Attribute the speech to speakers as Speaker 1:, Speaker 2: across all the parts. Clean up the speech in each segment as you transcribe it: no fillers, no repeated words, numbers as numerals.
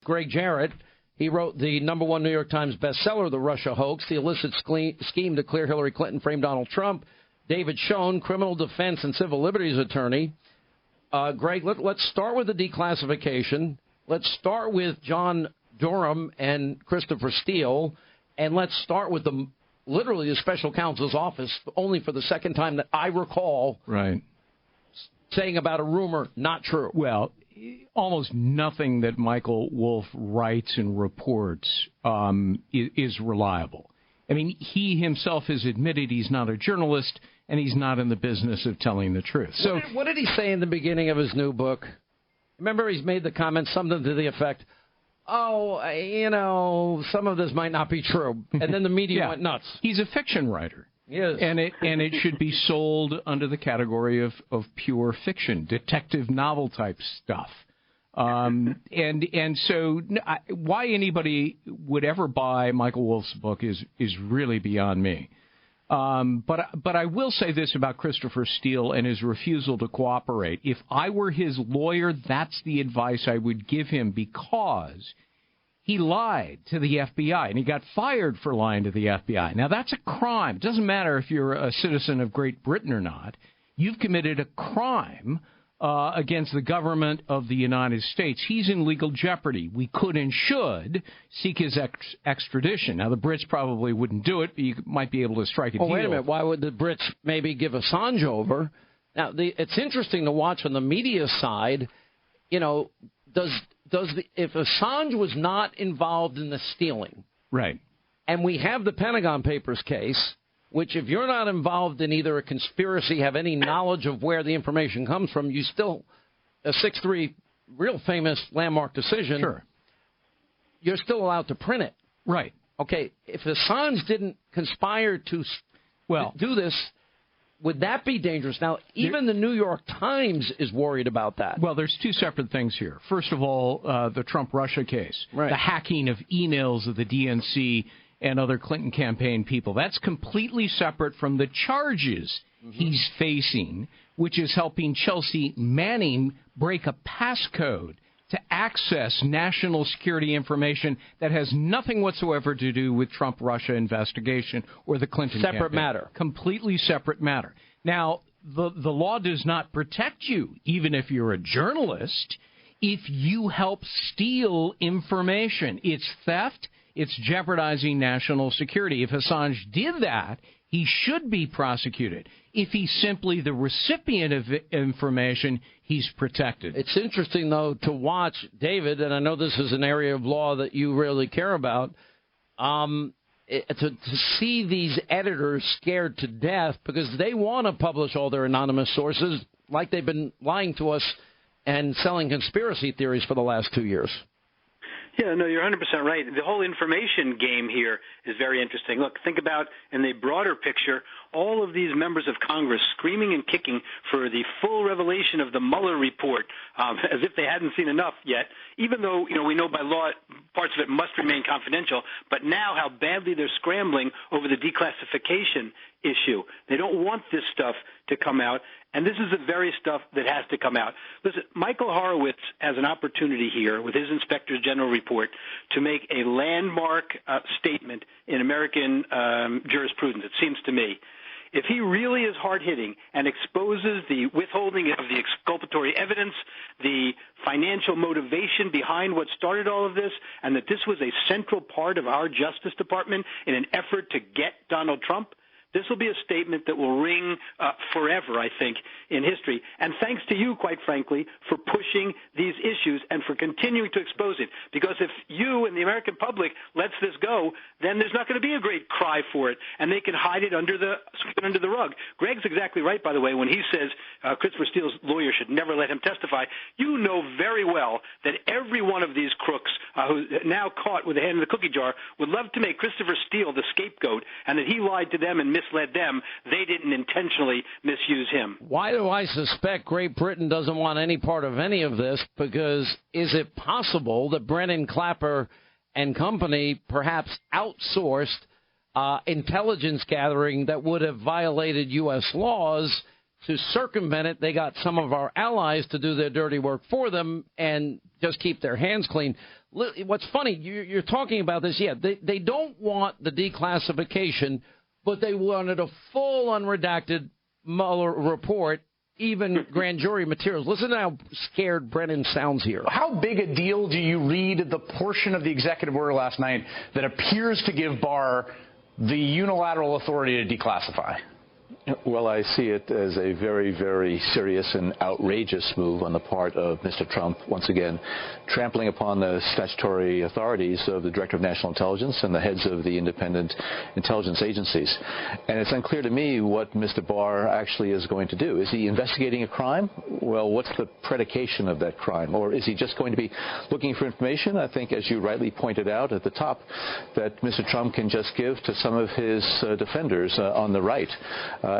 Speaker 1: Gregg Jarrett. He wrote the #1 New York Times bestseller, The Russia Hoax, the illicit scheme to clear Hillary Clinton, frame Donald Trump. David Schoen, criminal defense and civil liberties attorney. Greg, let's start with the declassification. Let's start with John Durham and Christopher Steele, and let's start with literally the special counsel's office, only for the second time that I recall saying about a rumor not true.
Speaker 2: Well, almost nothing that Michael Wolff writes and reports is reliable. I mean, he himself has admitted he's not a journalist, and he's not in the business of telling the truth. So,
Speaker 1: what did he say in the beginning of his new book? Remember, he's made the comment, something to the effect, some of this might not be true. And then the media went nuts.
Speaker 2: He's a fiction writer.
Speaker 1: Yes.
Speaker 2: And it should be sold under the category of pure fiction, detective novel type stuff. So why anybody would ever buy Michael Wolff's book is really beyond me. But I will say this about Christopher Steele and his refusal to cooperate. If I were his lawyer, that's the advice I would give him, because he lied to the FBI, and he got fired for lying to the FBI. Now, that's a crime. It doesn't matter if you're a citizen of Great Britain or not. You've committed a crime against the government of the United States. He's in legal jeopardy. We could and should seek his extradition. Now, the Brits probably wouldn't do it, but you might be able to strike a deal.
Speaker 1: Wait a minute. Why would the Brits maybe give Assange over? Now, it's interesting to watch on the media side, if Assange was not involved in the stealing,
Speaker 2: right,
Speaker 1: and we have the Pentagon Papers case, which if you're not involved in either a conspiracy, have any knowledge of where the information comes from, you still, a 6-3 real famous landmark decision,
Speaker 2: sure,
Speaker 1: you're still allowed to print it.
Speaker 2: Right.
Speaker 1: Okay, if Assange didn't conspire to do this, would that be dangerous? Now, even the New York Times is worried about that.
Speaker 2: Well, there's two separate things here. First of all, the Trump-Russia case, the hacking of emails of the DNC and other Clinton campaign people. That's completely separate from the charges he's facing, which is helping Chelsea Manning break a passcode to access national security information that has nothing whatsoever to do with Trump-Russia investigation or the Clinton campaign.
Speaker 1: Separate matter.
Speaker 2: Completely separate matter. Now, the law does not protect you, even if you're a journalist, if you help steal information. It's theft. It's jeopardizing national security. If Assange did that, he should be prosecuted. If he's simply the recipient of information, he's protected.
Speaker 1: It's interesting, though, to watch, David, and I know this is an area of law that you really care about, to see these editors scared to death because they want to publish all their anonymous sources like they've been lying to us and selling conspiracy theories for the last 2 years.
Speaker 3: Yeah, no, you're 100% right. The whole information game here is very interesting. Look, think about, in the broader picture, all of these members of Congress screaming and kicking for the full revelation of the Mueller report, as if they hadn't seen enough yet, even though, we know by law parts of it must remain confidential, but now how badly they're scrambling over the declassification issue. They don't want this stuff to come out, and this is the very stuff that has to come out. Listen, Michael Horowitz has an opportunity here with his Inspector General report to make a landmark statement in American jurisprudence, it seems to me. If he really is hard-hitting and exposes the withholding of the exculpatory evidence, the financial motivation behind what started all of this, and that this was a central part of our Justice Department in an effort to get Donald Trump, this will be a statement that will ring forever, I think, in history. And thanks to you, quite frankly, for pushing these issues and for continuing to expose it. Because if you and the American public lets this go, then there's not going to be a great cry for it, and they can hide it under the rug. Gregg's exactly right, by the way, when he says Christopher Steele's lawyer should never let him testify. You know very well that every one of these crooks who now caught with a hand in the cookie jar would love to make Christopher Steele the scapegoat, and that he lied to them and misled them. They didn't intentionally misuse him.
Speaker 1: Why do I suspect Great Britain doesn't want any part of any of this? Because is it possible that Brennan, Clapper, and company perhaps outsourced intelligence gathering that would have violated U.S. laws? To circumvent it, they got some of our allies to do their dirty work for them and just keep their hands clean. What's funny, you're talking about this. Yeah, they don't want the declassification, but they wanted a full unredacted Mueller report, even grand jury materials. Listen to how scared Brennan sounds here.
Speaker 4: How big a deal do you read the portion of the executive order last night that appears to give Barr the unilateral authority to declassify?
Speaker 5: Well, I see it as a very, very serious and outrageous move on the part of Mr. Trump, once again, trampling upon the statutory authorities of the Director of National Intelligence and the heads of the independent intelligence agencies. And it's unclear to me what Mr. Barr actually is going to do. Is he investigating a crime? Well, what's the predication of that crime? Or is he just going to be looking for information? I think, as you rightly pointed out at the top, that Mr. Trump can just give to some of his defenders on the right.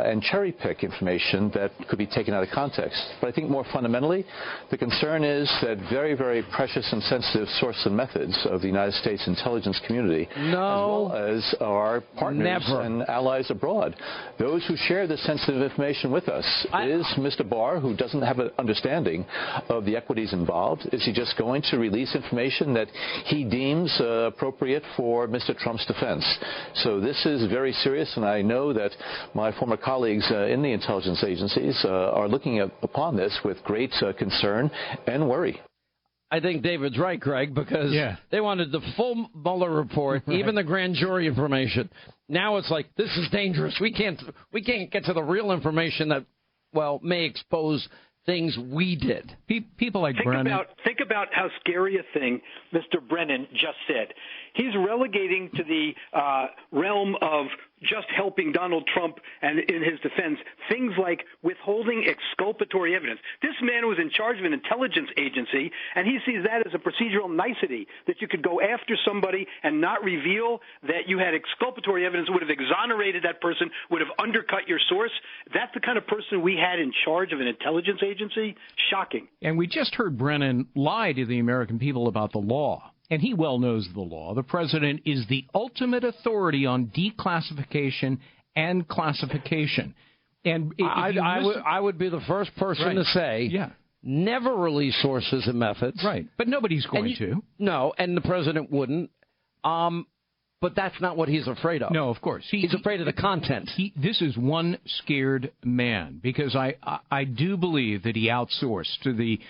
Speaker 5: And cherry-pick information that could be taken out of context. But I think more fundamentally, the concern is that very, very precious and sensitive sources and methods of the United States intelligence community, as well as our partners and allies abroad, those who share this sensitive information with us, is Mr. Barr, who doesn't have an understanding of the equities involved, is he just going to release information that he deems appropriate for Mr. Trump's defense? So this is very serious, and I know that my former colleagues in the intelligence agencies are looking upon this with great concern and worry.
Speaker 1: I think David's right, Greg, because they wanted the full Mueller report, even the grand jury information. Now it's like, this is dangerous. We can't get to the real information that, well, may expose things we did.
Speaker 2: People like Brennan.
Speaker 3: Think about how scary a thing Mr. Brennan just said. He's relegating to the realm of just helping Donald Trump and in his defense things like withholding exculpatory evidence. This man was in charge of an intelligence agency, and he sees that as a procedural nicety, that you could go after somebody and not reveal that you had exculpatory evidence that would have exonerated that person, would have undercut your source. That's the kind of person we had in charge of an intelligence agency. Shocking.
Speaker 2: And we just heard Brennan lie to the American people about the law. And he well knows the law. The president is the ultimate authority on declassification and classification. And
Speaker 1: I would be the first person to say, never release sources and methods.
Speaker 2: Right. But nobody's going to.
Speaker 1: No, and the president wouldn't. But that's not what he's afraid of.
Speaker 2: No, of course.
Speaker 1: He's afraid of the content.
Speaker 2: This is one scared man, because I do believe that he outsourced to the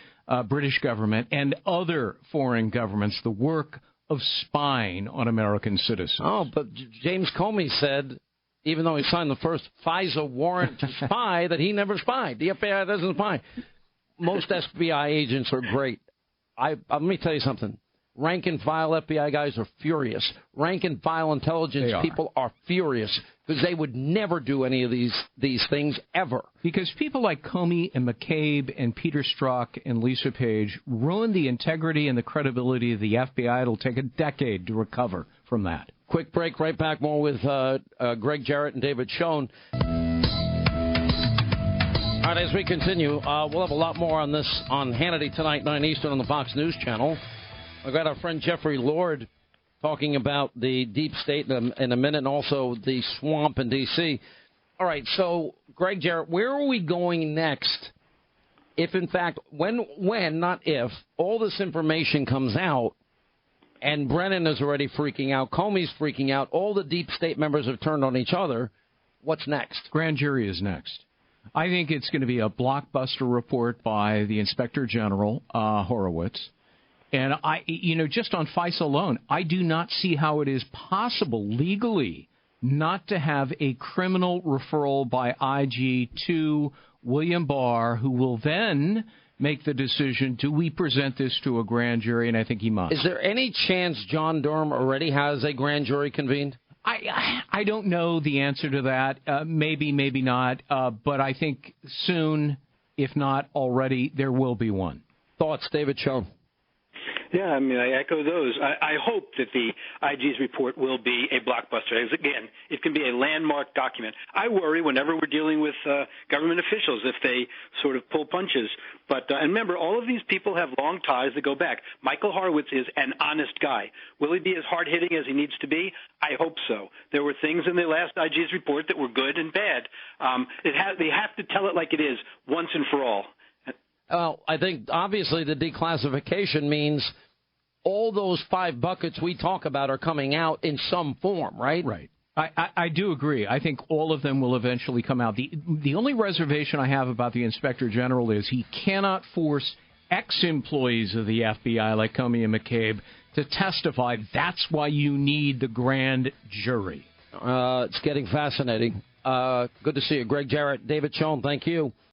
Speaker 2: British government and other foreign governments the work of spying on American citizens.
Speaker 1: Oh, but James Comey said, even though he signed the first FISA warrant to spy, that he never spied. The FBI doesn't spy. Most FBI agents are great. Let me tell you something. Rank and file FBI guys are furious. Rank and file intelligence people are furious because they would never do any of these things ever.
Speaker 2: Because people like Comey and McCabe and Peter Strzok and Lisa Page ruin the integrity and the credibility of the FBI. It'll take a decade to recover from that.
Speaker 1: Quick break. Right back. More with Gregg Jarrett and David Schoen. All right, as we continue, we'll have a lot more on this on Hannity tonight, 9 Eastern on the Fox News Channel. I've got our friend Jeffrey Lord talking about the deep state in a minute, and also the swamp in D.C. All right, so, Gregg Jarrett, where are we going next if, in fact, when, not if, all this information comes out, and Brennan is already freaking out, Comey's freaking out, all the deep state members have turned on each other, what's next?
Speaker 2: Grand jury is next. I think it's going to be a blockbuster report by the Inspector General, Horowitz. And just on FISA alone, I do not see how it is possible legally not to have a criminal referral by IG to William Barr, who will then make the decision, do we present this to a grand jury? And I think he must.
Speaker 1: Is there any chance John Durham already has a grand jury convened?
Speaker 2: I don't know the answer to that. Maybe, maybe not. But I think soon, if not already, there will be one.
Speaker 1: Thoughts, David Schoen?
Speaker 3: Yeah, I mean, I echo those. I hope that the IG's report will be a blockbuster. As again, it can be a landmark document. I worry whenever we're dealing with government officials if they sort of pull punches. But and remember, all of these people have long ties that go back. Michael Horowitz is an honest guy. Will he be as hard-hitting as he needs to be? I hope so. There were things in the last IG's report that were good and bad. They have to tell it like it is once and for all.
Speaker 1: Well, I think obviously the declassification means all those 5 buckets we talk about are coming out in some form, right?
Speaker 2: Right. I do agree. I think all of them will eventually come out. The only reservation I have about the Inspector General is he cannot force ex-employees of the FBI like Comey and McCabe to testify. That's why you need the grand jury.
Speaker 1: It's getting fascinating. Good to see you. Gregg Jarrett, David Schoen, thank you.